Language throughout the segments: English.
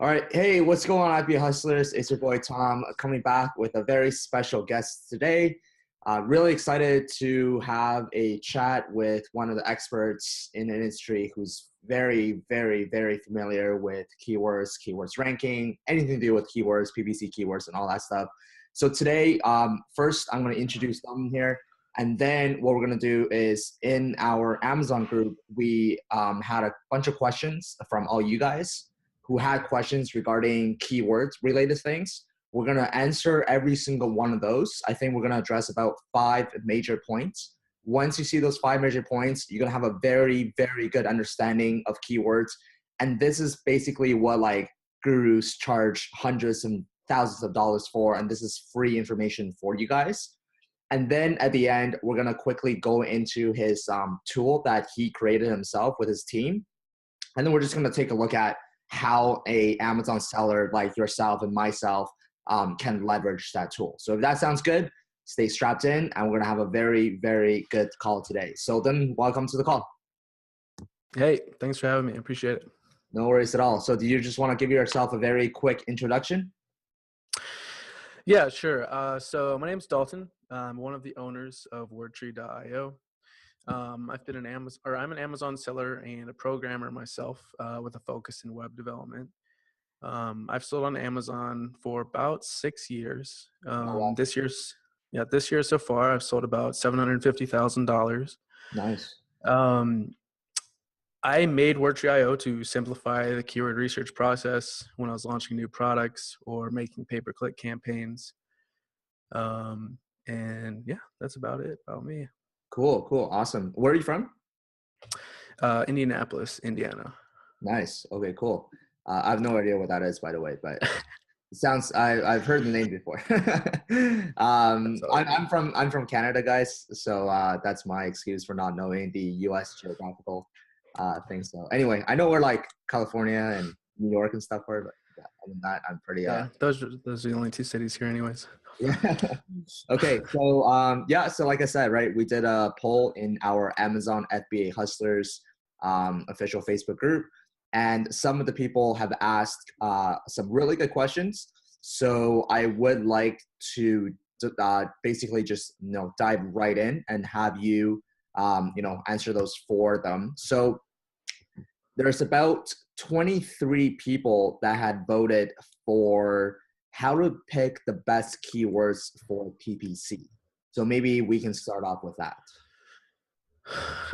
All right. Hey, what's going on, FBA Hustlers? It's your boy Tom coming back with a very special guest today. Really excited to have a chat with one of the experts in the industry who's very, very, very familiar with keywords ranking, anything to do with keywords, PPC keywords, and all that stuff. So today, first, I'm going to introduce them here. And then what we're going to do is in our Amazon group, we had a bunch of questions from all you guys who had questions regarding keywords related things. We're going to answer every single one of those. I think we're going to address about 5 major points. Once you see those 5 major points, you're going to have a very, very good understanding of keywords. And this is basically what like gurus charge hundreds and thousands of dollars for. And this is free information for you guys. And then at the end, we're going to quickly go into his tool that he created himself with his team. And then we're just going to take a look at how a Amazon seller like yourself and myself can leverage that tool. So if that sounds good, stay strapped in, and we're going to have a very, very good call today. So then welcome to the call. Hey, thanks for having me. I appreciate it. No worries at all. So do you just want to give yourself a very quick introduction? Yeah, sure. So my name's Dalton. I'm one of the owners of Wordtree.io. I've been I'm an Amazon seller and a programmer myself with a focus in web development. I've sold on Amazon for about 6 years. Wow. This year so far, I've sold about $750,000. Nice. I made Wordtree.io to simplify the keyword research process when I was launching new products or making pay-per-click campaigns. And yeah, that's about it about me. Cool. Awesome. Where are you from? Indianapolis, Indiana. Nice. Okay, cool. I have no idea what that is, by the way, but it sounds, I've heard the name before. I'm from Canada, guys. So that's my excuse for not knowing the US geographical thing. So anyway, I know where like California and New York and stuff are, but yeah, other than that, I'm pretty. Yeah, those are the only 2 cities here, anyways. Yeah. Okay. So so like I said, right, we did a poll in our Amazon FBA Hustlers official Facebook group, and some of the people have asked some really good questions. So I would like to basically just dive right in and have you answer those for them. So there's about 23 people that had voted for how to pick the best keywords for PPC. So maybe we can start off with that.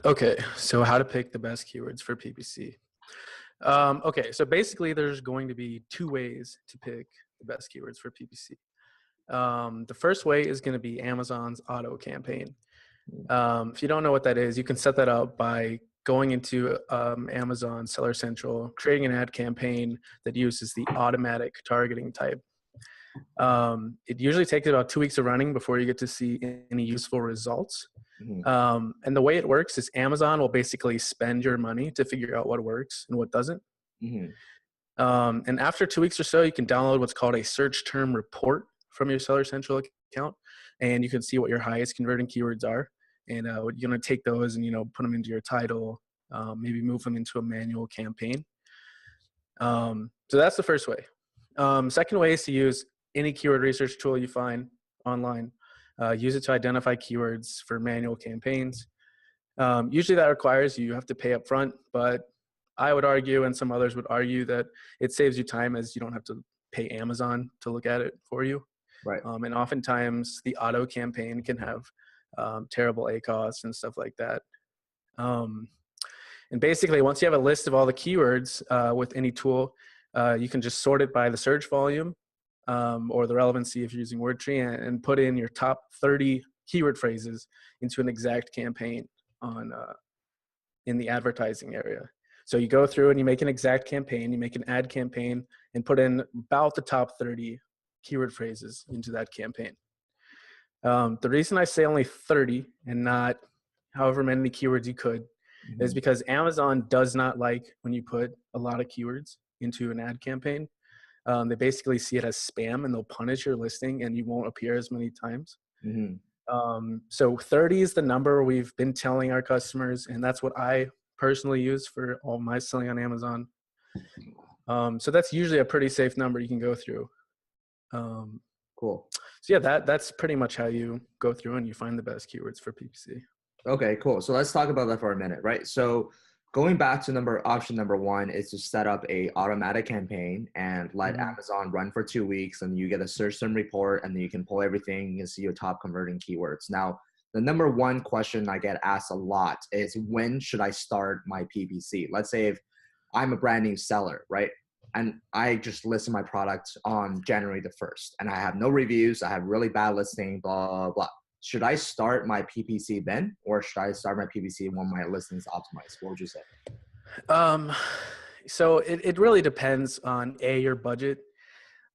Okay, so how to pick the best keywords for PPC. Okay, so basically there's going to be 2 ways to pick the best keywords for PPC. The first way is going to be Amazon's auto campaign. If you don't know what that is, you can set that up by going into Amazon Seller Central, creating an ad campaign that uses the automatic targeting type. It usually takes about 2 weeks of running before you get to see any useful results. Mm-hmm. And the way it works is Amazon will basically spend your money to figure out what works and what doesn't. Mm-hmm. And after 2 weeks or so, you can download what's called a search term report from your Seller Central account, and you can see what your highest converting keywords are. And you're going to take those and, put them into your title, maybe move them into a manual campaign. So that's the first way. Second way is to use any keyword research tool you find online. Use it to identify keywords for manual campaigns. Usually that requires you have to pay up front, but I would argue, and some others would argue, that it saves you time as you don't have to pay Amazon to look at it for you. Right. And oftentimes the auto campaign can have terrible ACoS and stuff like that. And basically, once you have a list of all the keywords with any tool, you can just sort it by the search volume or the relevancy if you're using Wordtree, and put in your top 30 keyword phrases into an exact campaign in the advertising area. So you go through and you make an exact campaign, you make an ad campaign, and put in about the top 30 keyword phrases into that campaign. The reason I say only 30 and not however many keywords you could is because Amazon does not like when you put a lot of keywords into an ad campaign. They basically see it as spam, and they'll punish your listing and you won't appear as many times. So 30 is the number we've been telling our customers, and that's what I personally use for all my selling on Amazon. So that's usually a pretty safe number you can go through. Um, Cool. so yeah, that's pretty much how you go through and you find the best keywords for PPC. Okay, cool. So let's talk about that for a minute, right? So going back to option number one is to set up a automatic campaign and let Mm-hmm. Amazon run for 2 weeks, and you get a search term report, and then you can pull everything and see your top converting keywords. Now, the number one question I get asked a lot is, when should I start my PPC? Let's say if I'm a brand new seller, right? And I just listed my product on January the 1st, and I have no reviews. I have really bad listing, blah, blah, blah. Should I start my PPC then, or should I start my PPC when my listing is optimized? What would you say? Um, so it really depends on A, your budget,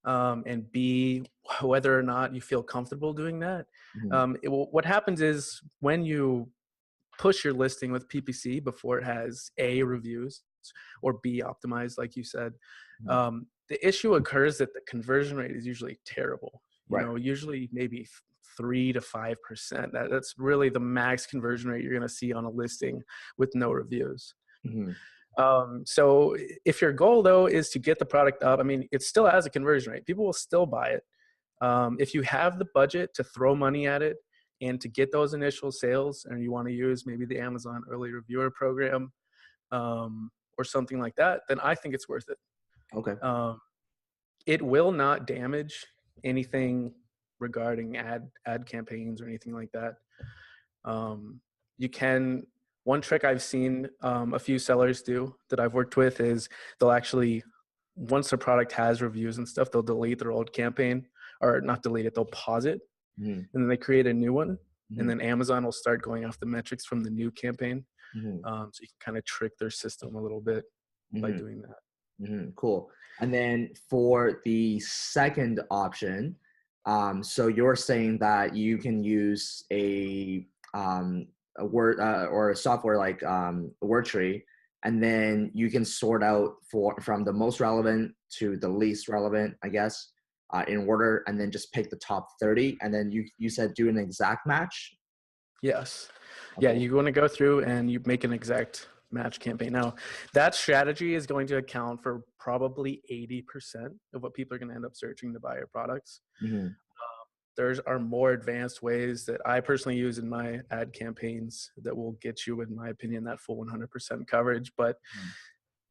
and B, whether or not you feel comfortable doing that. Mm-hmm. What happens is when you push your listing with PPC before it has A, reviews, or B, optimized, like you said, the issue occurs that the conversion rate is usually terrible. You Right. know, usually maybe 3 to 5%. That's really the max conversion rate you're going to see on a listing with no reviews. Mm-hmm. So if your goal though is to get the product up, I mean, it still has a conversion rate. People will still buy it. If you have the budget to throw money at it and to get those initial sales, and you want to use maybe the Amazon early reviewer program, or something like that, then I think it's worth it. Okay. It will not damage anything regarding ad campaigns or anything like that. You can, one trick I've seen a few sellers do that I've worked with is they'll actually, once their product has reviews and stuff, they'll delete their old campaign, or not delete it, they'll pause it, Mm-hmm. and then they create a new one. Mm-hmm. And then Amazon will start going off the metrics from the new campaign. Mm-hmm. So you can kind of trick their system a little bit by doing that. Mm-hmm. Cool. And then for the second option, so you're saying that you can use a word or a software like Wordtree, and then you can sort out from the most relevant to the least relevant, I guess, in order, and then just pick the top 30. And then you said do an exact match. Yes. Yeah, Okay. you want to go through and you make an exact match campaign. Now, that strategy is going to account for probably 80% of what people are going to end up searching to buy your products. Mm-hmm. There are more advanced ways that I personally use in my ad campaigns that will get you, in my opinion, that full 100% coverage. But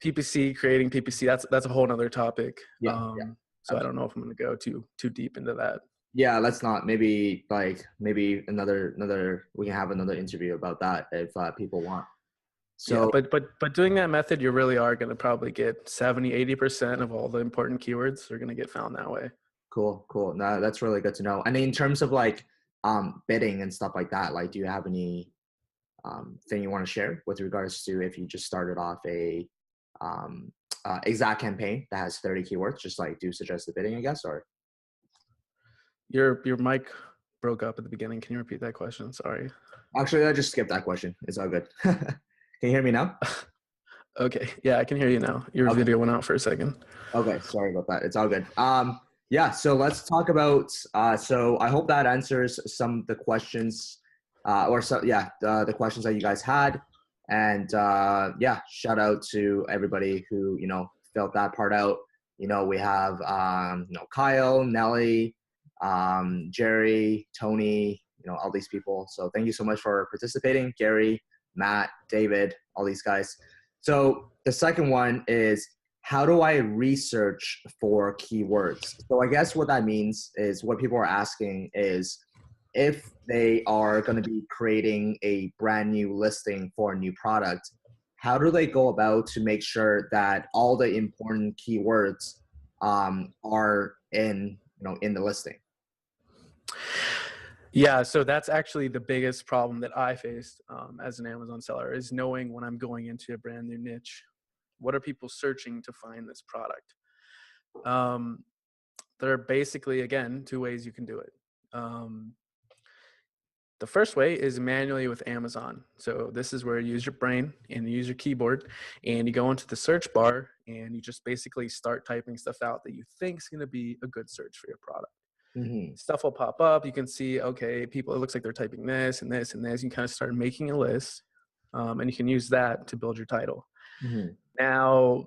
PPC, creating PPC, that's a whole nother topic. Yeah. So I don't know if I'm going to go too deep into that. Yeah, let's not. Maybe another. We can have another interview about that if people want. So yeah, but doing that method, you really are going to probably get 70-80% of all the important keywords are going to get found that way. cool. No, that's really good to know. And in terms of like bidding and stuff like that, like, do you have any thing you want to share with regards to if you just started off a exact campaign that has 30 keywords, just like do suggested bidding, I guess, or? Your mic broke up at the beginning. Can you repeat that question? Sorry. Actually, I just skipped that question. It's all good. Can you hear me now? Okay. Yeah, I can hear you now. Your video went out for a second. Okay. Sorry about that. It's all good. Yeah. So let's talk about, so I hope that answers some of the questions, the questions that you guys had. And yeah, shout out to everybody who, filled that part out. We have, Kyle, Nelly, Jerry, Tony, all these people. So thank you so much for participating. Gary, Matt, David, all these guys. So the second one is, how do I research for keywords? So I guess what that means is, what people are asking is, if they are going to be creating a brand new listing for a new product, how do they go about to make sure that all the important keywords are in the listing? Yeah, so that's actually the biggest problem that I faced as an Amazon seller, is knowing when I'm going into a brand new niche, what are people searching to find this product? There are basically, again, two ways you can do it. The first way is manually with Amazon. So this is where you use your brain and you use your keyboard, and you go into the search bar and you just basically start typing stuff out that you think is going to be a good search for your product. Mm-hmm. Stuff will pop up. You can see, okay, it looks like they're typing this and this and this. You can kind of start making a list, and you can use that to build your title. Mm-hmm. Now,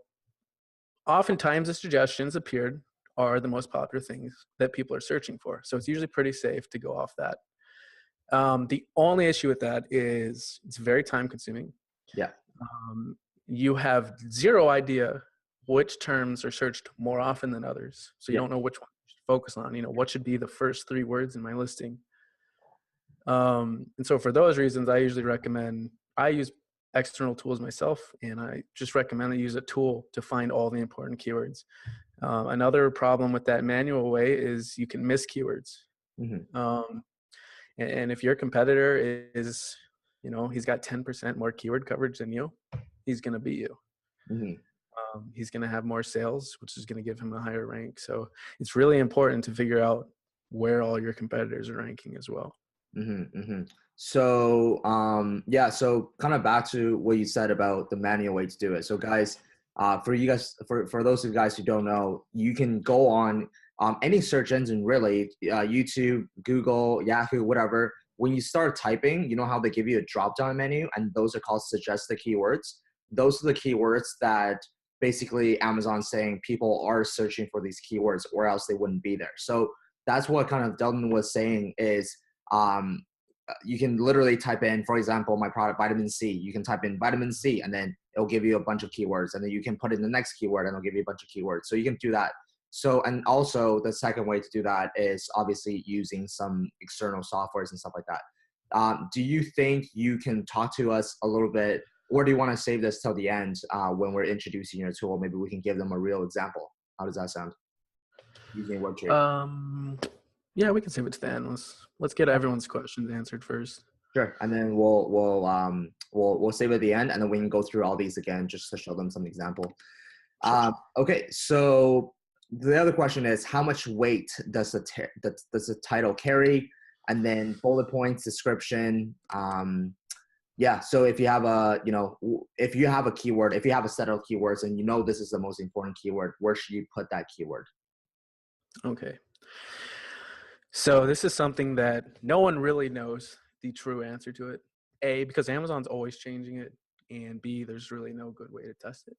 oftentimes the suggestions appeared are the most popular things that people are searching for. So it's usually pretty safe to go off that. The only issue with that is it's very time consuming. Yeah. Um, you have zero idea which terms are searched more often than others. So you Yeah. don't know which one you should focus on. What should be the first 3 words in my listing. And so for those reasons, I usually recommend, I use external tools myself, and I just recommend I use a tool to find all the important keywords. Another problem with that manual way is you can miss keywords. Mm-hmm. And if your competitor is, he's got 10% more keyword coverage than you, he's going to beat you. Mm-hmm. He's going to have more sales, which is going to give him a higher rank. So it's really important to figure out where all your competitors are ranking as well. Mm-hmm, mm-hmm. So, yeah, so kind of back to what you said about the manual way to do it. So guys, for you guys, for those of you guys who don't know, you can go on any search engine, really, YouTube, Google, Yahoo, whatever. When you start typing, you know how they give you a drop-down menu, and those are called suggested keywords. Those are the keywords that basically Amazon's saying people are searching for these keywords, or else they wouldn't be there. So that's what kind of Delton was saying is, um, you can literally type in, for example, my product, vitamin C. You can type in vitamin C, and then it'll give you a bunch of keywords. And then you can put in the next keyword, and it'll give you a bunch of keywords. So you can do that. So, and also the second way to do that is obviously using some external softwares and stuff like that. Do you think you can talk to us a little bit, or do you want to save this till the end when we're introducing your tool? Maybe we can give them a real example. How does that sound? Using Wordtree. Yeah, we can save it to the end. Let's get everyone's questions answered first. Sure, and then we'll save it at the end, and then we can go through all these again just to show them some example. Sure. Okay, so the other question is, how much weight does the title carry? And then bullet points, description. Yeah, so if you have if you have a keyword, if you have a set of keywords, and this is the most important keyword, where should you put that keyword? Okay. So this is something that no one really knows the true answer to it. A, because Amazon's always changing it, and B, there's really no good way to test it.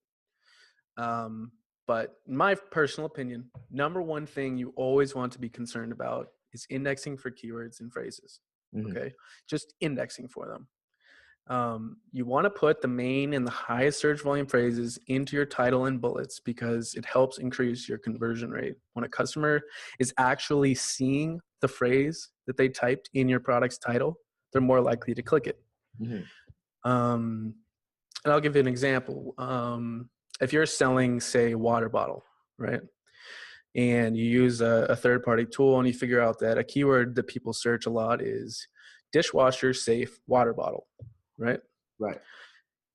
But in my personal opinion, number one thing you always want to be concerned about is indexing for keywords and phrases. Mm-hmm. Okay, just indexing for them. You want to put the main and the highest search volume phrases into your title and bullets because it helps increase your conversion rate. When a customer is actually seeing the phrase that they typed in your product's title, they're more likely to click it. Mm-hmm. And I'll give you an example. If you're selling, say, a water bottle, right? And you use a third-party tool and you figure out that a keyword that people search a lot is dishwasher safe water bottle. Right? Right.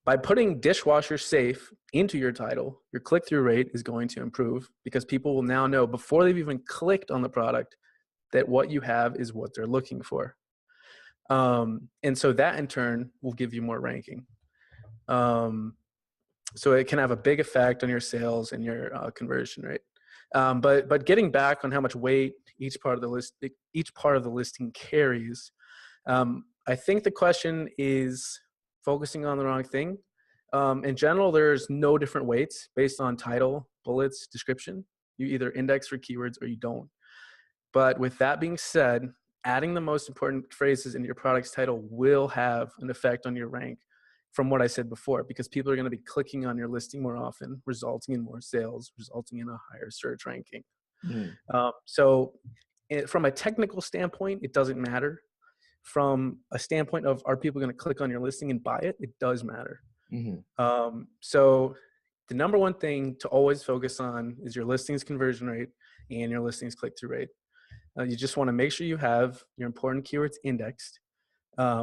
By putting dishwasher safe into your title, your click-through rate is going to improve because people will now know before they've even clicked on the product that what you have is what they're looking for. And so that in turn will give you more ranking. So it can have a big effect on your sales and your conversion rate. But getting back on how much weight each part of the listing carries, I think the question is focusing on the wrong thing. In general, there's no different weights based on title, bullets, description. You either index for keywords or you don't. But with that being said, adding the most important phrases into your product's title will have an effect on your rank from what I said before, because people are going to be clicking on your listing more often, resulting in more sales, resulting in a higher search ranking. Mm-hmm. From a technical standpoint, it doesn't matter. From a standpoint of are people going to click on your listing and buy it, it does matter. Mm-hmm. So the number one thing to always focus on is your listings conversion rate and your listings click-through rate. You just want to make sure you have your important keywords indexed.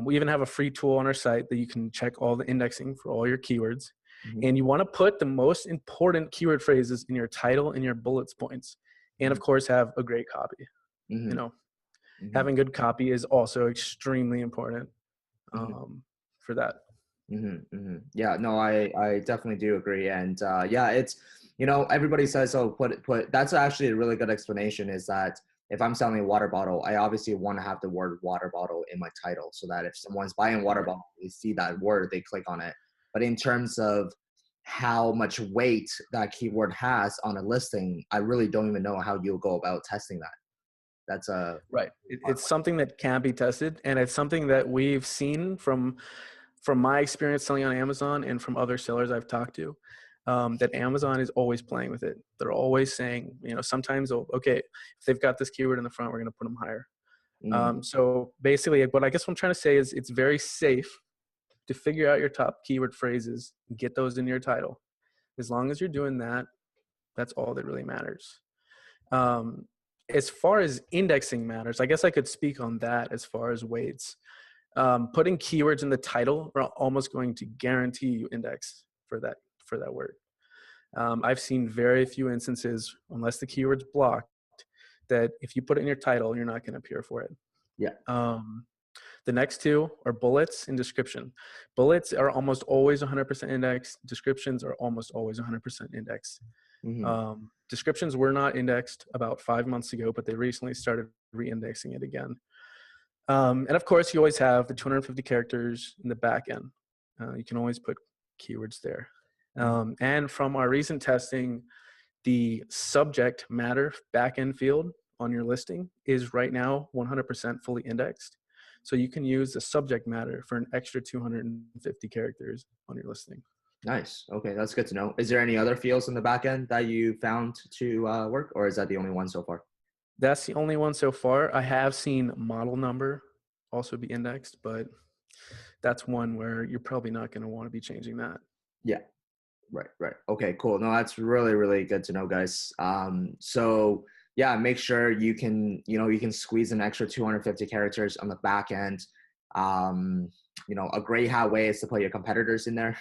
We even have a free tool on our site that you can check all the indexing for all your keywords. Mm-hmm. And you want to put the most important keyword phrases in your title and your bullets points. And of course, have a great copy. Mm-hmm. Having good copy is also extremely important for that. Mm-hmm. Mm-hmm. Yeah, no, I definitely do agree. And yeah, it's, everybody says, oh, that's actually a really good explanation, is that if I'm selling a water bottle, I obviously want to have the word water bottle in my title so that if someone's buying water bottle, they see that word, they click on it. But in terms of how much weight that keyword has on a listing, I really don't even know how you'll go about testing that. That's a Right. It's something that can be tested, and it's something that we've seen from my experience selling on Amazon and from other sellers I've talked to, that Amazon is always playing with it. They're always saying, sometimes, okay, if they've got this keyword in the front, we're going to put them higher. So basically, what I guess what I'm trying to say is it's very safe to figure out your top keyword phrases and get those in your title. As long as you're doing that, that's all that really matters. As far as indexing matters, I guess I could speak on that as far as weights. Putting keywords in the title are almost going to guarantee you index for that word. I've seen very few instances, unless the keyword's blocked, that if you put it in your title, you're not going to appear for it. Yeah. The next two are bullets and description. Bullets are almost always 100% indexed. Descriptions are almost always 100% indexed. Descriptions were not indexed about 5 months ago, but they recently started re-indexing it again. And of course, you always have the 250 characters in the back end. You can always put keywords there. And from our recent testing, the subject matter backend field on your listing is right now 100% fully indexed. So you can use the subject matter for an extra 250 characters on your listing. Nice. Okay, that's good to know. Is there any other fields in the back end that you found to work, or is that the only one so far? That's the only one so far. I have seen model number also be indexed, but that's one where you're probably not going to want to be changing that. Yeah. Right. Okay, cool. No, that's really, really good to know, guys. So yeah, make sure you can squeeze an extra 250 characters on the back end. A great hat way is to put your competitors in there.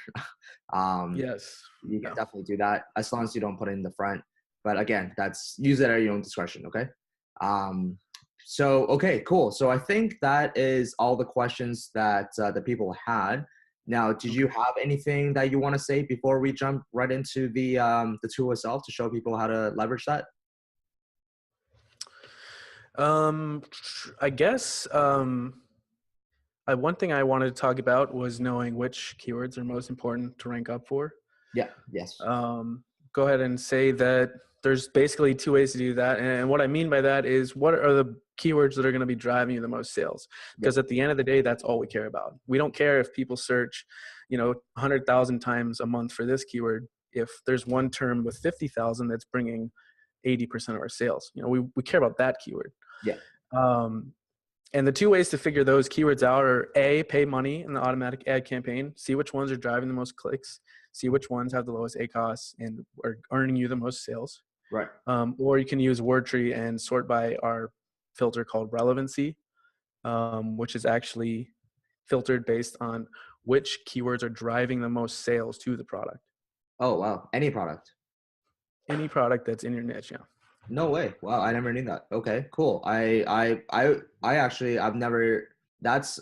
Yes. You can definitely do that as long as you don't put it in the front. But again, use it at your own discretion. Okay. Okay, cool. So I think that is all the questions that the people had. Now, did you have anything that you want to say before we jump right into the tool itself to show people how to leverage that? I guess one thing I wanted to talk about was knowing which keywords are most important to rank up for. Yeah. Yes. Go ahead and say that there's basically two ways to do that. And what I mean by that is, what are the keywords that are going to be driving you the most sales? Because at the end of the day, that's all we care about. We don't care if people search, 100,000 times a month for this keyword. If there's one term with 50,000 that's bringing 80% of our sales, we care about that keyword. Yeah. And the two ways to figure those keywords out are A, pay money in the automatic ad campaign, see which ones are driving the most clicks, see which ones have the lowest ACoS and are earning you the most sales. Right. Or you can use Wordtree and sort by our filter called relevancy, which is actually filtered based on which keywords are driving the most sales to the product. Oh, wow. Any product. Any product that's in your niche, yeah. No way. Wow, I never knew that. Okay, cool. I've never, that's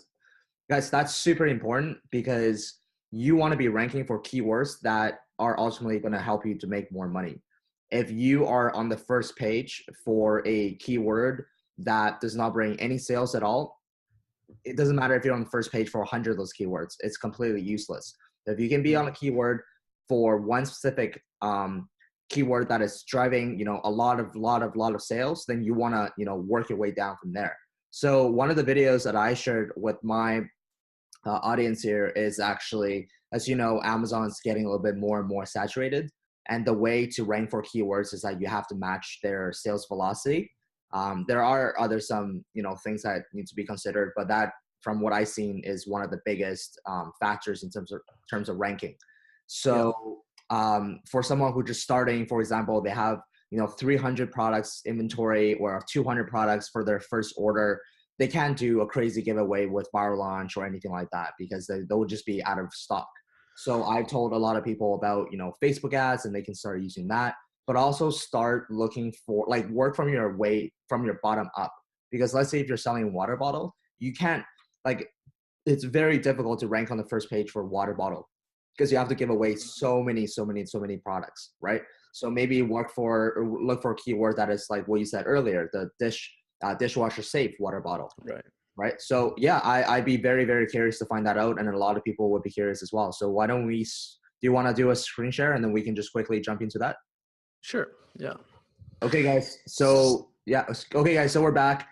super important because you want to be ranking for keywords that are ultimately going to help you to make more money. If you are on the first page for a keyword that does not bring any sales at all, it doesn't matter if you're on the first page for 100 of those keywords, it's completely useless. If you can be on a keyword for one specific keyword that is driving, a lot of sales, then you want to, work your way down from there. So one of the videos that I shared with my audience here is actually, as you know, Amazon's getting a little bit more and more saturated. And the way to rank for keywords is that you have to match their sales velocity. There are some, things that need to be considered, but that, from what I've seen, is one of the biggest factors in terms of ranking. So for someone who just starting, for example, they have 300 products inventory or 200 products for their first order, they can't do a crazy giveaway with viral launch or anything like that because they will just be out of stock. So I've told a lot of people about Facebook ads, and they can start using that, but also start looking for, work from your bottom up. Because let's say if you're selling a water bottle, you can't, it's very difficult to rank on the first page for water bottle because you have to give away so many products, right? So maybe look for a keyword that is like what you said earlier, the dishwasher safe water bottle. Right. So yeah, I'd be very, very curious to find that out. And a lot of people would be curious as well. So why don't we Do you want to do a screen share and then we can just quickly jump into that? Sure. Yeah. Okay, guys. So yeah. Okay, guys. So we're back.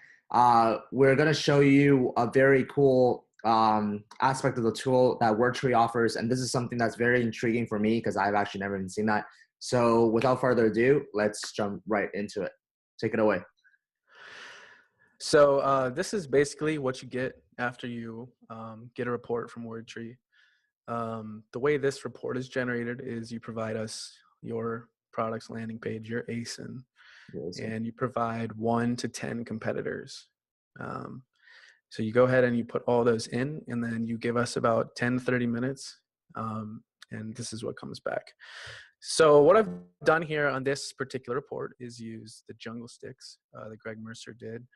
We're gonna show you a very cool aspect of the tool that Wordtree offers, and this is something that's very intriguing for me because I've actually never even seen that. So without further ado, let's jump right into it. Take it away. So this is basically what you get after you get a report from Wordtree. The way this report is generated is you provide us your product's landing page, your ASIN, and you provide 1 to 10 competitors. So you go ahead and you put all those in, and then you give us about 10, 30 minutes, and this is what comes back. So what I've done here on this particular report is use the jungle sticks that Greg Mercer did.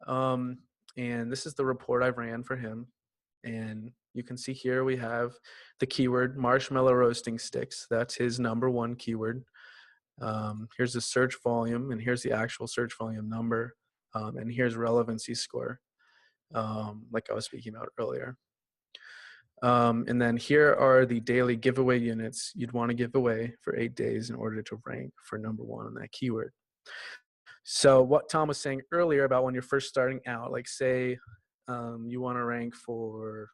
And this is the report I ran for him. And you can see here we have the keyword marshmallow roasting sticks. That's his #1 keyword. Here's the search volume, and here's the actual search volume number. And here's relevancy score, like I was speaking about earlier. And then here are the daily giveaway units you'd want to give away for 8 days in order to rank for #1 on that keyword. So what Tom was saying earlier about when you're first starting out, like say you want to rank for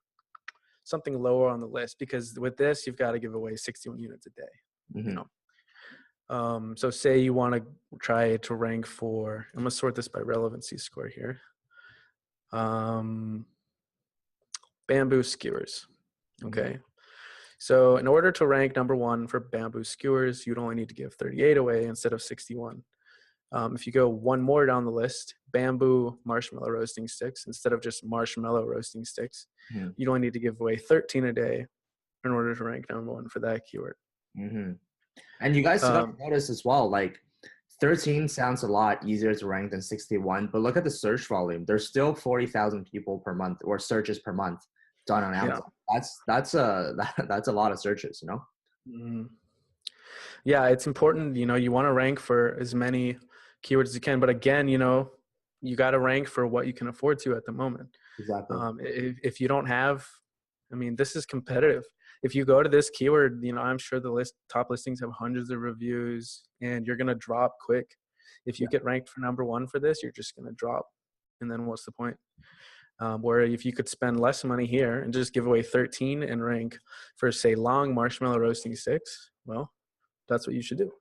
something lower on the list, because with this you've got to give away 61 units a day. You know, so say you want to try to rank for, I'm gonna sort this by relevancy score here. Bamboo skewers. Okay. So in order to rank #1 for bamboo skewers, you'd only need to give 38 away instead of 61. If you go one more down the list, bamboo marshmallow roasting sticks, instead of just marshmallow roasting sticks, you'd only need to give away 13 a day in order to rank #1 for that keyword. And you guys got to notice as well, like 13 sounds a lot easier to rank than 61, but look at the search volume. There's still 40,000 people per month or searches per month done on Amazon. That's a lot of searches, you know? Yeah, it's important, you know, you want to rank for as many keywords as you can, but again, you know, you got to rank for what you can afford to at the moment. Exactly. If you don't have, I mean, this is competitive. If you go to this keyword, you know, I'm sure the top listings have hundreds of reviews, and you're going to drop quick. If you get ranked for #1 for this, you're just going to drop. And then what's the point? Where if you could spend less money here and just give away 13 and rank for, say, long marshmallow roasting sticks, well, that's what you should do.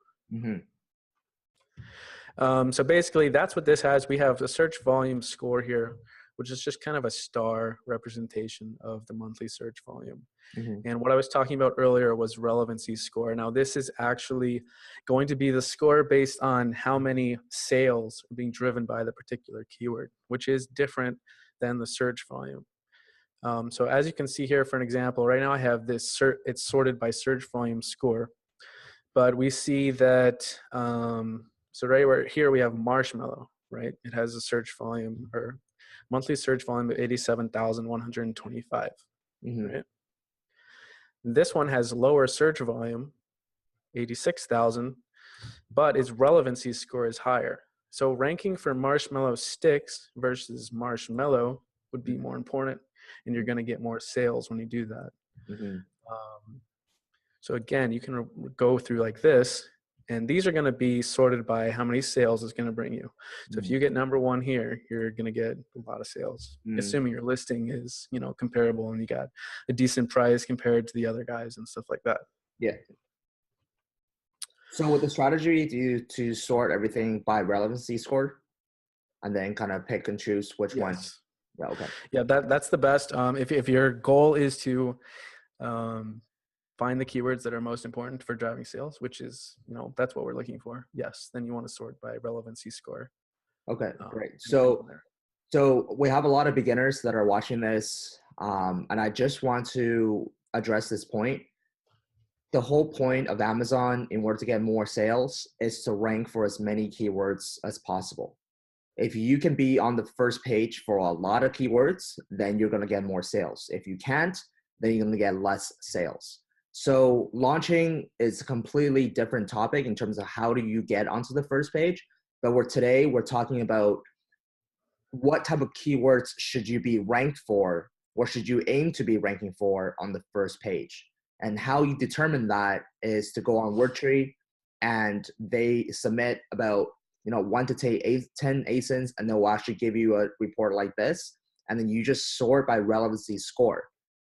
So basically, that's what this has. We have a search volume score here, which is just kind of a star representation of the monthly search volume. And what I was talking about earlier was relevancy score. Now, this is actually going to be the score based on how many sales are being driven by the particular keyword, which is different than the search volume. So as you can see here, for an example, right now I have this, it's sorted by search volume score. But we see that, so right here we have marshmallow, right? It has a search volume or monthly search volume of 87,125, right? This one has lower search volume, 86,000, but its relevancy score is higher. So ranking for marshmallow sticks versus marshmallow would be more important, and you're going to get more sales when you do that. So again, you can go through like this, and these are going to be sorted by how many sales it's going to bring you. So if you get #1 here, you're going to get a lot of sales, assuming your listing is, you know, comparable and you got a decent price compared to the other guys and stuff like that. Yeah. So with the strategy, to sort everything by relevancy score, and then kind of pick and choose which one. Yeah. Okay. Yeah, that's the best. If your goal is to find the keywords that are most important for driving sales, which is, you know, that's what we're looking for. Yes, then you want to sort by relevancy score. Okay, great. So we have a lot of beginners that are watching this, and I just want to address this point. The whole point of Amazon, in order to get more sales, is to rank for as many keywords as possible. If you can be on the first page for a lot of keywords, then you're going to get more sales. If you can't, then you're going to get less sales. So launching is a completely different topic in terms of how do you get onto the first page. But today we're talking about what type of keywords should you be ranked for, or should you aim to be ranking for on the first page. And how you determine that is to go on Wordtree, and they submit about 1 to 10 ASINs, and they'll actually give you a report like this, and then you just sort by relevancy score.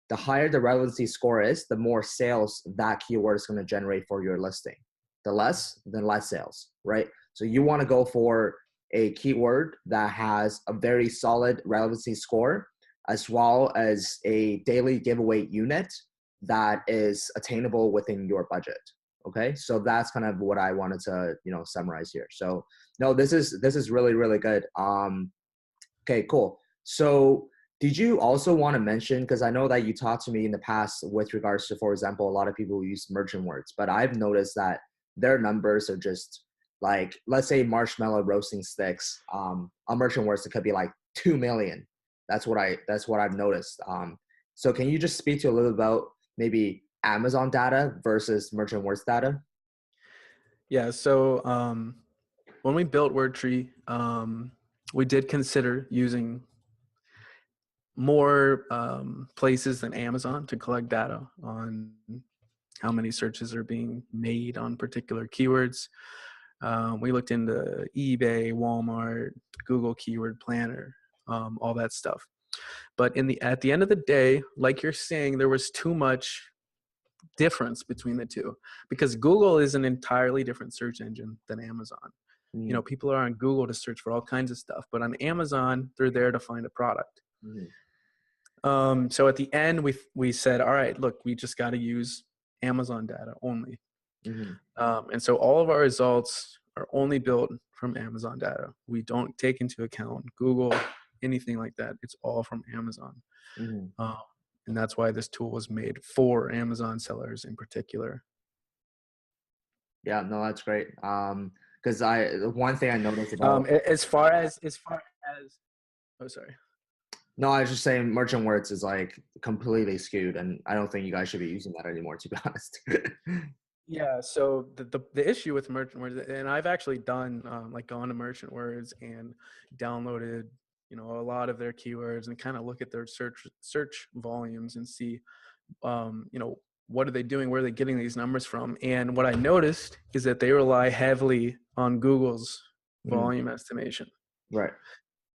The higher the relevancy score is, the more sales that keyword is going to generate for your listing. The less, then less sales, right? So you want to go for a keyword that has a very solid relevancy score, as well as a daily giveaway unit that is attainable within your budget. Okay, so that's kind of what I wanted to summarize here. So no, this is really, really good. Okay, cool. So did you also want to mention, because I know that you talked to me in the past with regards to, for example, a lot of people who use merchant words, but I've noticed that their numbers are just like, let's say marshmallow roasting sticks, on merchant words, it could be like 2 million. That's what I've noticed. So can you just speak to a little about maybe Amazon data versus merchant words data? Yeah. So when we built Wordtree, we did consider using more places than Amazon to collect data on how many searches are being made on particular keywords. We looked into eBay, Walmart, Google Keyword Planner, all that stuff. But at the end of the day, like you're saying, there was too much difference between the two, because Google is an entirely different search engine than Amazon. Mm-hmm. People are on Google to search for all kinds of stuff, but on Amazon, they're there to find a product. So at the end, we said, all right, look, we just got to use Amazon data only. And so all of our results are only built from Amazon data. We don't take into account Google, anything like that. It's all from Amazon. And that's why this tool was made for Amazon sellers in particular. Yeah, no, that's great. Because one thing I noticed about as far as oh, sorry. No, I was just saying merchant words is like completely skewed, and I don't think you guys should be using that anymore, to be honest. Yeah, so the issue with merchant words, and I've actually done like gone to merchant words and downloaded a lot of their keywords and kind of look at their search volumes and see what are they doing, where are they getting these numbers from. And what I noticed is that they rely heavily on Google's volume estimation. Right.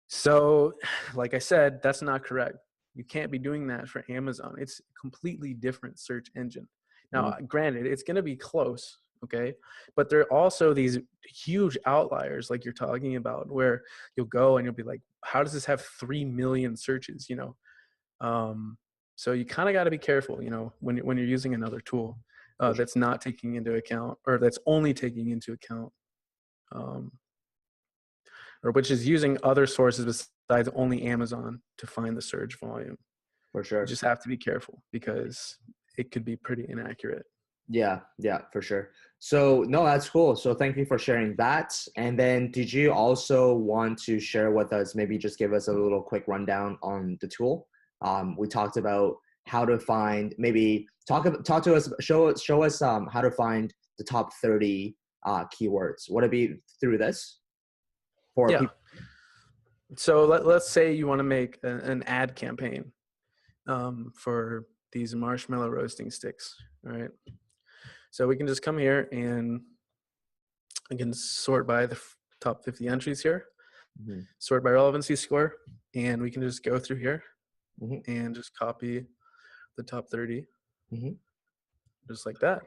So like I said, that's not correct. You can't be doing that for Amazon. It's a completely different search engine. Now, granted, it's going to be close, okay? But there are also these huge outliers like you're talking about, where you'll go and you'll be like, how does this have 3 million searches, So you kind of got to be careful, when you're using another tool that's not taking into account, or that's only taking into account, or which is using other sources besides only Amazon to find the search volume. For sure. You just have to be careful because it could be pretty inaccurate. Yeah, for sure. So no, that's cool. So thank you for sharing that. And then did you also want to share with us, maybe just give us a little quick rundown on the tool? We talked about how to find, maybe talk to us, show us how to find the top 30 keywords. Would it be through this? Yeah. People? So let's say you want to make an ad campaign for these marshmallow roasting sticks, all right? So we can just come here and I can sort by the top 50 entries here, sort by relevancy score, and we can just go through here and just copy the top 30, just like that.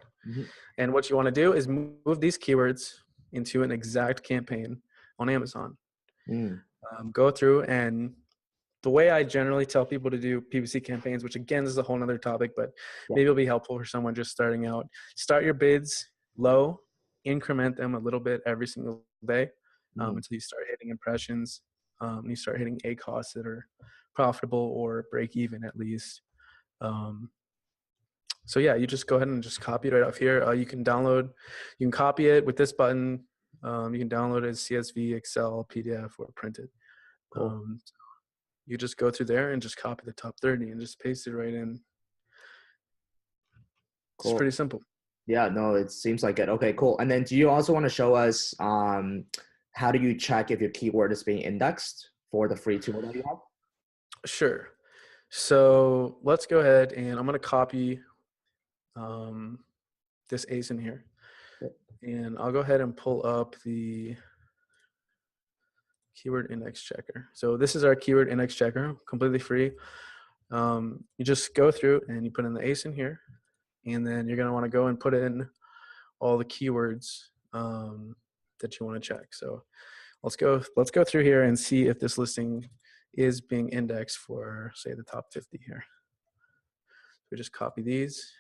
And what you want to do is move these keywords into an exact campaign on Amazon. Go through, and the way I generally tell people to do PPC campaigns, which again is a whole nother topic, but maybe it'll be helpful for someone just starting out. Start your bids low, increment them a little bit every single day until you start hitting impressions. You start hitting ACoS that are profitable or break even at least. So yeah, you just go ahead and just copy it right off here. You can copy it with this button. You can download it as CSV, Excel, PDF, or print it. Cool. You just go through there and just copy the top 30 and just paste it right in. Cool. It's pretty simple. Yeah, no, it seems like it. Okay, cool. And then do you also want to show us how do you check if your keyword is being indexed for the free tool that you have? Sure. So let's go ahead and I'm going to copy this ASIN here. Yep. And I'll go ahead and pull up the keyword index checker. So this is our keyword index checker, completely free. You just go through and you put in the ASIN here, and then you're going to want to go and put in all the keywords that you want to check. So let's go through here and see if this listing is being indexed for, say, the top 50 here. We just copy these,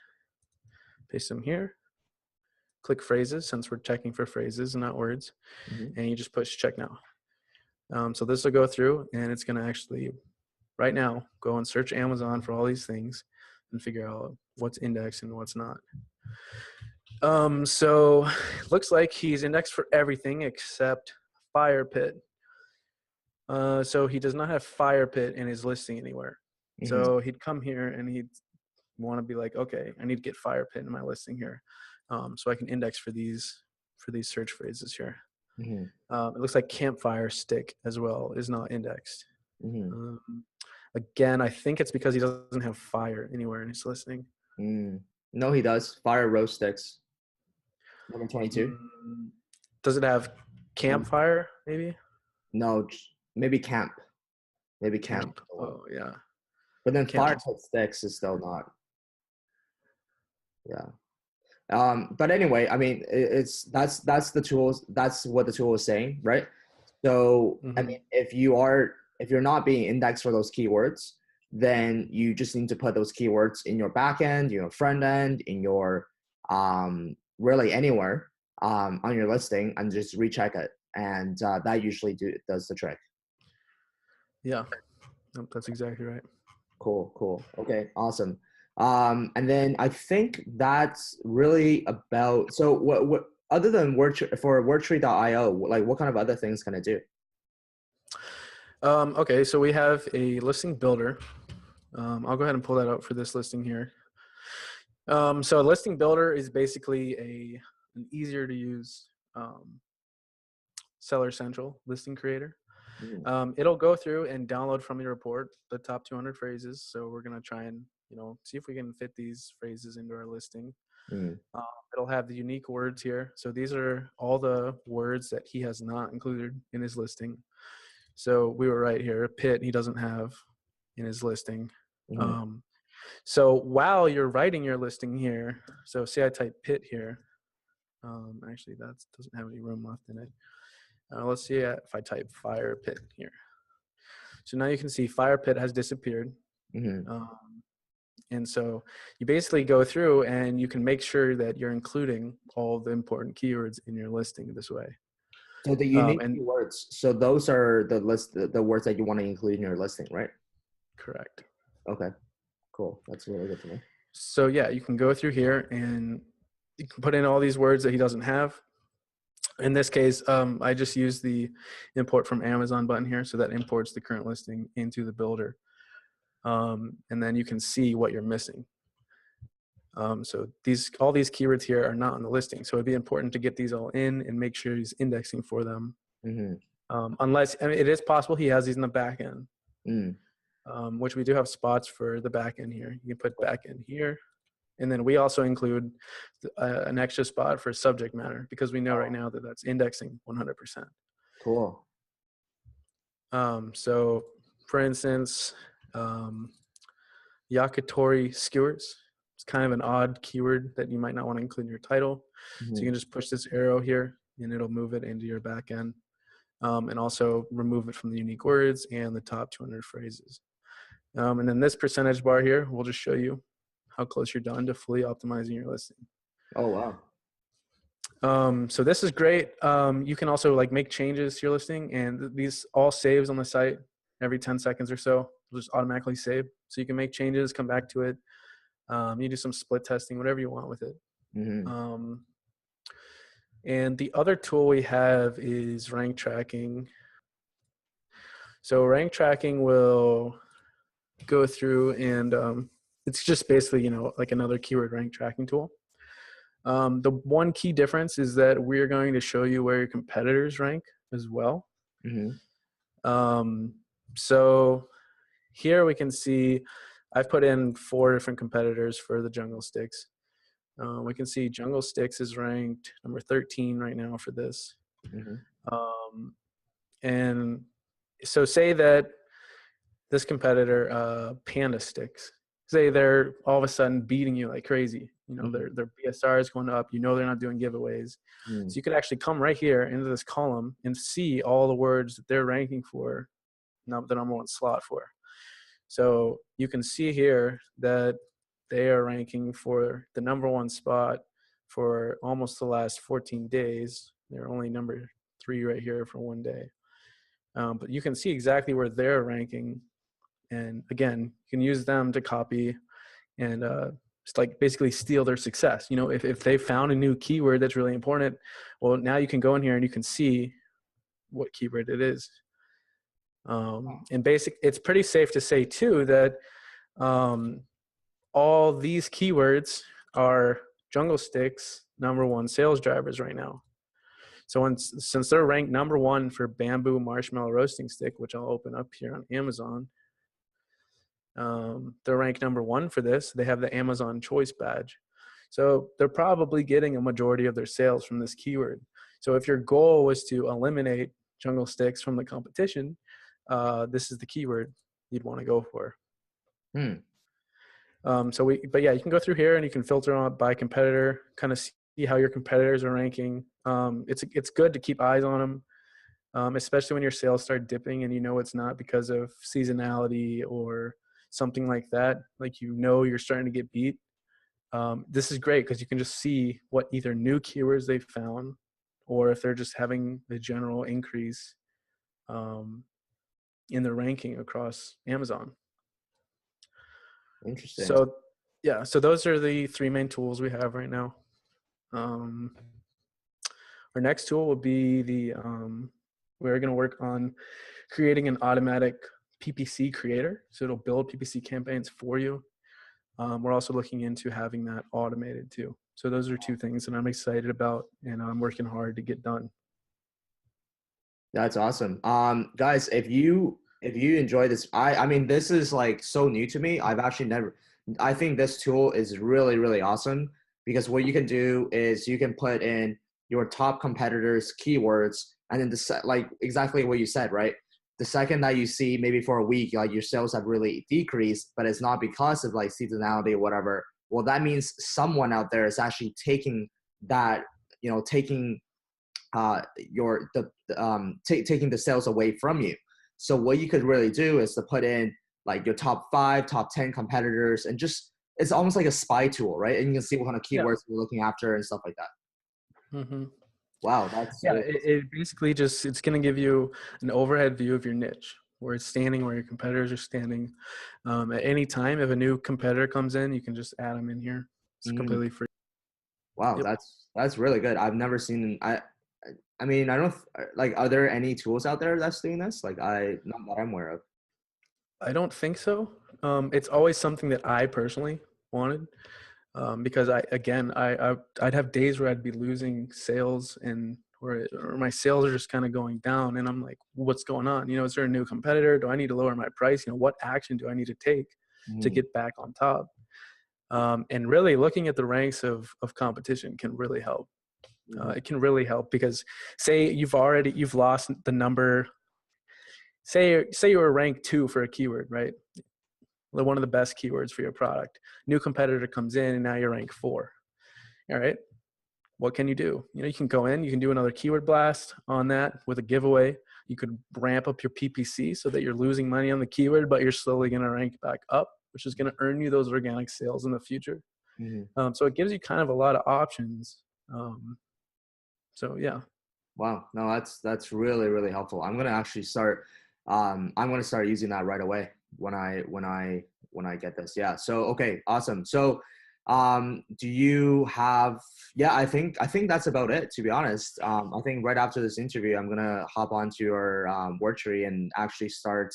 paste them here, click phrases, since we're checking for phrases and not words, and you just push check now. So this will go through, and it's going to actually, right now, go and search Amazon for all these things and figure out what's indexed and what's not. So it looks like he's indexed for everything except fire pit. So he does not have fire pit in his listing anywhere. So he'd come here and he'd want to be like, okay, I need to get fire pit in my listing here, so I can index for these search phrases here. It looks like campfire stick as well is not indexed. Again, I think it's because he doesn't have fire anywhere in his listing. No, he does. Fire roast sticks. Number 22. Does it have campfire, maybe? No, maybe camp. Maybe camp. Oh, yeah. But then Camp. fire pit sticks is still not. Yeah. But anyway, I mean, that's the tools. That's what the tool is saying, right? So I mean, if you're not being indexed for those keywords, then you just need to put those keywords in your back end, your front end, in your really anywhere on your listing, and just recheck it, and that usually does the trick. Yeah, that's exactly right. Cool. Okay, awesome. And then I think that's really about. So what other than Wordtree.io, like what kind of other things can it do? Okay, so we have a listing builder. I'll go ahead and pull that up for this listing here. So a listing builder is basically an easier to use Seller Central listing creator. It'll go through and download from your report the top 200 phrases. So we're gonna try and see if we can fit these phrases into our listing. It'll have the unique words here. So these are all the words that he has not included in his listing. So we were right here. Pit he doesn't have in his listing. So while you're writing your listing here, so say I type pit here. Actually, that doesn't have any room left in it. Let's see if I type fire pit here. So now you can see fire pit has disappeared. And so you basically go through and you can make sure that you're including all the important keywords in your listing this way. So the unique keywords, so those are the words that you want to include in your listing, right? Correct. Okay, cool. That's really good to know. So yeah, you can go through here and you can put in all these words that he doesn't have. In this case, I just use the import from Amazon button here. So that imports the current listing into the builder. And then you can see what you're missing. So all these keywords here are not on the listing. So it'd be important to get these all in and make sure he's indexing for them. Unless, I mean, it is possible he has these in the back end, which we do have spots for the back end here. You can put back end here. And then we also include an extra spot for subject matter because we know right now that that's indexing 100%. Cool. So for instance, yakitori skewers. It's kind of an odd keyword that you might not want to include in your title. So you can just push this arrow here and it'll move it into your back end, and also remove it from the unique words and the top 200 phrases. And then this percentage bar here will just show you how close you're done to fully optimizing your listing. Oh, wow. So this is great. You can also like make changes to your listing, and these all saves on the site every 10 seconds or so. It'll just automatically save. So you can make changes, come back to it. You do some split testing, whatever you want with it. And the other tool we have is rank tracking. So rank tracking will go through and it's just basically, like another keyword rank tracking tool. The one key difference is that we're going to show you where your competitors rank as well. So here we can see I've put in 4 different competitors for the jungle sticks. We can see Jungle Sticks is ranked number 13 right now for this. Hmm. Um, and so say that this competitor, Panda Sticks, say they're all of a sudden beating you like crazy. You know, Hmm. their BSR is going up. You know, they're not doing giveaways. So you could actually come right here into this column and see all the words that they're ranking for the number one slot for. So you can see here that they are ranking for the number one spot for almost the last 14 days. They're only number 3 right here for one day. But you can see exactly where they're ranking. And again, you can use them to copy and just like basically steal their success. You know, if they found a new keyword that's really important, well, now you can go in here and you can see what keyword it is. And it's pretty safe to say too that all these keywords are Jungle Sticks number one sales drivers right now. So since they're ranked number one for bamboo marshmallow roasting stick, which I'll open up here on Amazon, they're ranked number one for this. They have the Amazon Choice badge. So they're probably getting a majority of their sales from this keyword. So if your goal was to eliminate Jungle Sticks from the competition, this is the keyword you'd want to go for. Hmm. But yeah, you can go through here and you can filter on by competitor, kind of see how your competitors are ranking. It's good to keep eyes on them, especially when your sales start dipping and you know it's not because of seasonality or something like that. Like, you know, you're starting to get beat. This is great because you can just see what either new keywords they found or if they're just having a general increase in the ranking across Amazon. Interesting. So yeah, so those are the 3 main tools we have right now. Our next tool will be we're going to work on creating an automatic PPC creator. So it'll build PPC campaigns for you. We're also looking into having that automated too. So those are 2 things that I'm excited about and I'm working hard to get done. That's awesome. Guys, if you enjoy this, I mean, this is like so new to me. I've actually never, I think this tool is really, really awesome because what you can do is you can put in your top competitors' keywords and then like exactly what you said, right? The second that you see maybe for a week, like your sales have really decreased, but it's not because of like seasonality or whatever. Well, that means someone out there is actually taking that, taking taking the sales away from you. So what you could really do is to put in like your top 5, top 10 competitors, and just it's almost like a spy tool, right? And you can see what kind of Yeah. keywords you're looking after and stuff like that. Mm-hmm. Wow, that's Yeah, it basically it's going to give you an overhead view of your niche, where it's standing, where your competitors are standing. At any time, if a new competitor comes in, you can just add them in here. It's mm, completely free. wow, Yep. that's really good. I've never seen. I mean, I don't like. Are there any tools out there that's doing this? Like, not that I'm aware of. I don't think so. It's always something that I personally wanted, because I'd have days where I'd be losing sales or my sales are just kind of going down, and I'm like, what's going on? You know, is there a new competitor? Do I need to lower my price? You know, what action do I need to take to Mm, get back on top? And really looking at the ranks of competition can really help. mhm, It can really help because say you've lost the number. Say you were ranked 2 for a keyword, right? One of the best keywords for your product. New competitor comes in and now you're ranked 4. All right. What can you do? You know, you can go in, you can do another keyword blast on that with a giveaway. You could ramp up your PPC so that you're losing money on the keyword, but you're slowly going to rank back up, which is going to earn you those organic sales in the future. mhm. So it gives you kind of a lot of options. So yeah. Wow, no, that's really, really helpful. I'm gonna actually start. I'm gonna start using that right away when I get this. Yeah. So okay, awesome. So, do you have? Yeah, I think that's about it. To be honest, I think right after this interview, I'm gonna hop onto your Wordtree and actually start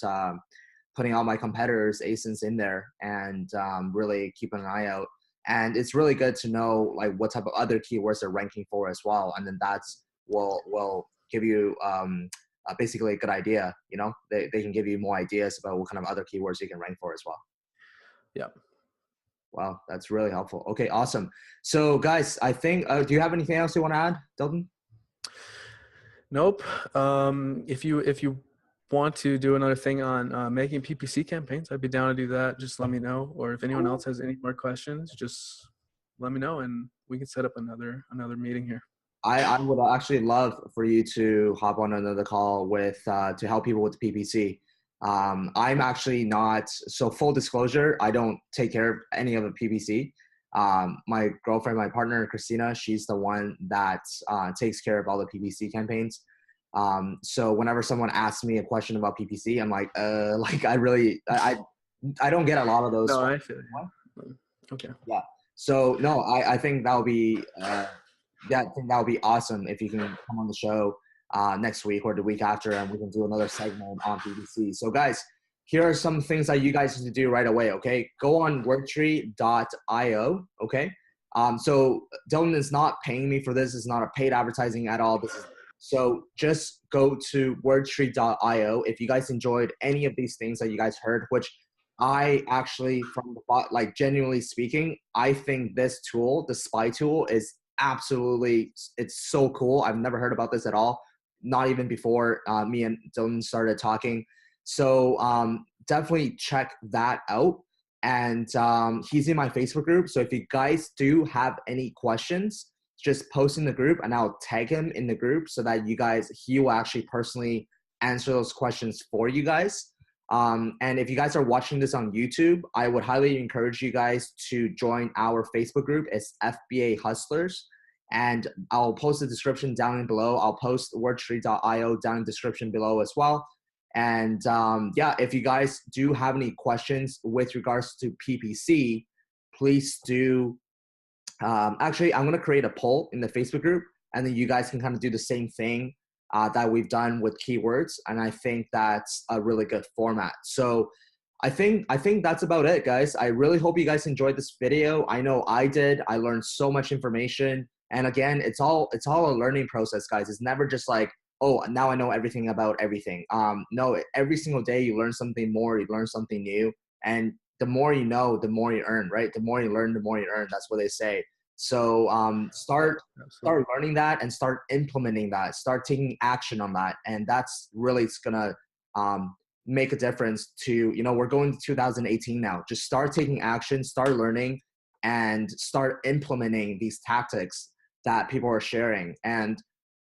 putting all my competitors' ASINs in there and really keep an eye out. And it's really good to know like what type of other keywords they're ranking for as well, and then that's will give you basically a good idea. They can give you more ideas about what kind of other keywords you can rank for as well. Yeah. Wow, that's really helpful. Okay, awesome. So guys, I think, do you have anything else you want to add, Dalton? Nope. If you want to do another thing on making PPC campaigns, I'd be down to do that. Just let me know. Or if anyone else has any more questions, just let me know and we can set up another meeting here. I would actually love for you to hop on another call with to help people with the PPC. I'm actually not, so full disclosure, I don't take care of any of the PPC. My girlfriend, my partner, Christina, she's the one that takes care of all the PPC campaigns. So whenever someone asks me a question about PPC, I'm like, like I don't get a lot of those. No, I feel you. Okay. Yeah. So no, I think that would be I think that would be awesome if you can come on the show next week or the week after, and we can do another segment on PPC. So guys, here are some things that you guys need to do right away. Okay, go on Wordtree.io. Okay. So Dylan is not paying me for this. It's not a paid advertising at all. So just go to Wordtree.io. If you guys enjoyed any of these things that you guys heard, which I actually, from the like genuinely speaking, I think this tool, the spy tool, is absolutely, it's so cool. I've never heard about this at all, not even before me and Dylan started talking. So definitely check that out. And he's in my Facebook group. So if you guys do have any questions, just post in the group and I'll tag him in the group so that he will actually personally answer those questions for you guys. And if you guys are watching this on YouTube, I would highly encourage you guys to join our Facebook group. It's FBA Hustlers. And I'll post the description down below. I'll post Wordtree.io down in the description below as well. And yeah, if you guys do have any questions with regards to PPC, please do. Actually, I'm going to create a poll in the Facebook group, and then you guys can kind of do the same thing that we've done with keywords. And I think that's a really good format. So I think that's about it, guys. I really hope you guys enjoyed this video. I know I did. I learned so much information. And again, it's all a learning process, guys. It's never just like, oh, now I know everything about everything. No, every single day you learn something more, you learn something new. And the more you know, the more you earn, right? The more you learn, the more you earn. That's what they say. So start learning that and start implementing that. Start taking action on that, and that's really gonna make a difference. To we're going to 2018 now. Just start taking action, start learning, and start implementing these tactics that people are sharing. And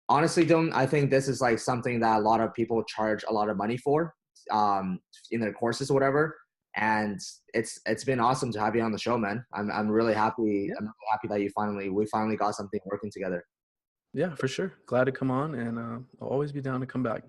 honestly, I think this is like something that a lot of people charge a lot of money for in their courses or whatever. And it's been awesome to have you on the show, man. I'm really happy. Yeah. I'm really happy that we finally got something working together. Yeah, for sure. Glad to come on, and I'll always be down to come back.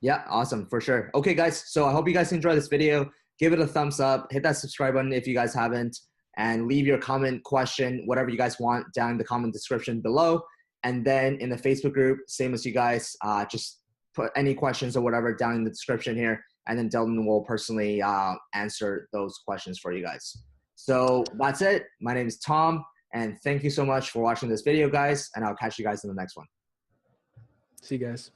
Yeah, awesome, for sure. Okay, guys. So I hope you guys enjoy this video. Give it a thumbs up. Hit that subscribe button if you guys haven't, and leave your comment, question, whatever you guys want down in the comment description below. And then in the Facebook group, same as you guys, just put any questions or whatever down in the description here. And then Dylan will personally answer those questions for you guys. So that's it. My name is Tom, and thank you so much for watching this video, guys. And I'll catch you guys in the next one. See you guys.